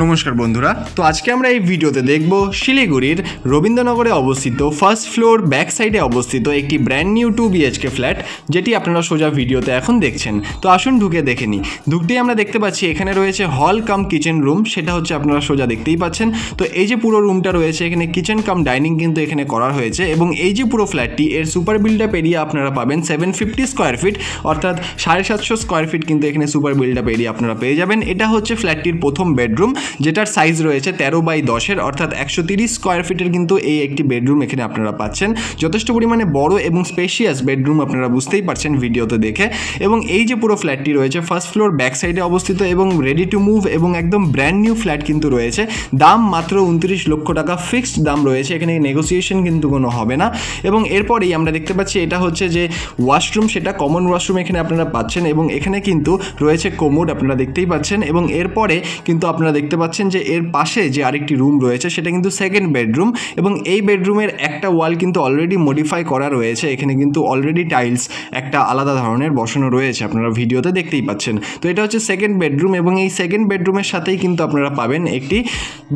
নমস্কার বন্ধুরা, তো আজকে আমরা এই ভিডিওতে দেখব শিলিগুড়ির রবীন্দ্রনগরে অবস্থিত ফার্স্ট ফ্লোর ব্যাক সাইডে অবস্থিত একটি ব্র্যান্ড নিউ 2 BHK ফ্ল্যাট, যেটি আপনারা সোজা ভিডিওতে এখন দেখছেন। তো আসুন ঢুকে দেখে নিই। ঢুকতেই আমরা দেখতে পাচ্ছি এখানে রয়েছে হল কাম কিচেন রুম, সেটা হচ্ছে আপনারা সোজা দেখতেই পাচ্ছেন। তো এই যে পুরো রুমটা রয়েছে এখানে কিচেন কাম ডাইনিং কিন্তু এখানে করা হয়েছে, এবং এই যে পুরো ফ্ল্যাটটি এর সুপার বিল্ড আপ এরিয়া আপনারা পাবেন 750 স্কোয়ার ফিট, অর্থাৎ 750 স্কোয়ার ফিট কিন্তু এখানে সুপার বিল্ড আপ এরিয়া আপনারা পেয়ে যাবেন। এটা হচ্ছে ফ্ল্যাটটির প্রথম বেডরুম, যেটার সাইজ রয়েছে 13x10, অর্থাৎ 130 স্কোয়ার ফিটের কিন্তু এই একটি বেডরুম এখানে আপনারা পাচ্ছেন। যথেষ্ট পরিমাণে বড় এবং স্পেশিয়াস বেডরুম আপনারা বুঝতেই পারছেন ভিডিওতে দেখে। এবং এই যে পুরো ফ্ল্যাটটি রয়েছে ফার্স্ট ফ্লোর ব্যাক সাইডে অবস্থিত এবং রেডি টু মুভ এবং একদম ব্র্যান্ড নিউ ফ্ল্যাট কিন্তু রয়েছে। দাম মাত্র 29 লক্ষ টাকা ফিক্সড দাম রয়েছে, এখানে নেগোসিয়েশন কিন্তু কোনো হবে না। এবং এরপরেই আমরা দেখতে পাচ্ছি এটা হচ্ছে যে ওয়াশরুম, সেটা কমন ওয়াশরুম এখানে আপনারা পাচ্ছেন, এবং এখানে কিন্তু রয়েছে কোমোড আপনারা দেখতেই পাচ্ছেন। এবং এরপরে কিন্তু আপনারা দেখতে পাচ্ছেন যে এর পাশে যে আরেকটি রুম রয়েছে সেটা কিন্তু সেকেন্ড বেডরুম, এবং এই বেডরুমের একটা ওয়াল কিন্তু অলরেডি মডিফাই করা রয়েছে। এখানে কিন্তু অলরেডি টাইলস একটা আলাদা ধরনের বসানো রয়েছে, আপনারা ভিডিওতে দেখতেই পাচ্ছেন। তো এটা হচ্ছে সেকেন্ড বেডরুম, এবং এই সেকেন্ড বেডরুমের সাথেই কিন্তু আপনারা পাবেন একটি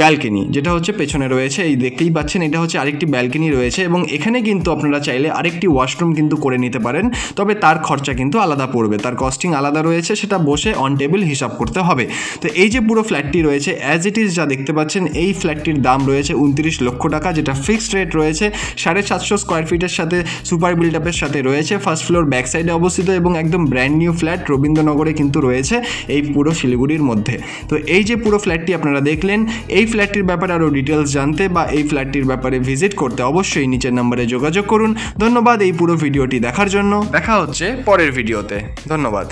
ব্যালকনি, যেটা হচ্ছে পেছনে রয়েছে, এই দেখতেই পাচ্ছেন এটা হচ্ছে আরেকটি ব্যালকনি রয়েছে। এবং এখানে কিন্তু আপনারা চাইলে আরেকটি ওয়াশরুম কিন্তু করে নিতে পারেন, তবে তার খরচা কিন্তু আলাদা পড়বে, তার কস্টিং আলাদা রয়েছে, সেটা বসে অন টেবিল হিসাব করতে হবে। তো এই যে পুরো ফ্ল্যাটটি রয়েছে অ্যাজ ইট ইজ যা দেখতে পাচ্ছেন, এই ফ্ল্যাটটির দাম রয়েছে 29 লক্ষ টাকা, যেটা ফিক্সড রেট রয়েছে। 750 স্কোয়ার ফিটের সাথে সুপার বিল্ড আপের সাথে রয়েছে, ফার্স্ট ফ্লোর ব্যাক সাইডে অবস্থিত, এবং একদম ব্র্যান্ড নিউ ফ্ল্যাট রবীন্দ্রনগরে কিন্তু রয়েছে এই পুরো শিলিগুড়ির মধ্যে। তো এই যে পুরো ফ্ল্যাটটি আপনারা দেখলেন, এই ফ্ল্যাটটির ব্যাপারে আরও ডিটেলস জানতে বা এই ফ্ল্যাটটির ব্যাপারে ভিজিট করতে অবশ্যই নিচের নম্বরে যোগাযোগ করুন। ধন্যবাদ এই পুরো ভিডিওটি দেখার জন্য। দেখা হচ্ছে পরের ভিডিওতে। ধন্যবাদ।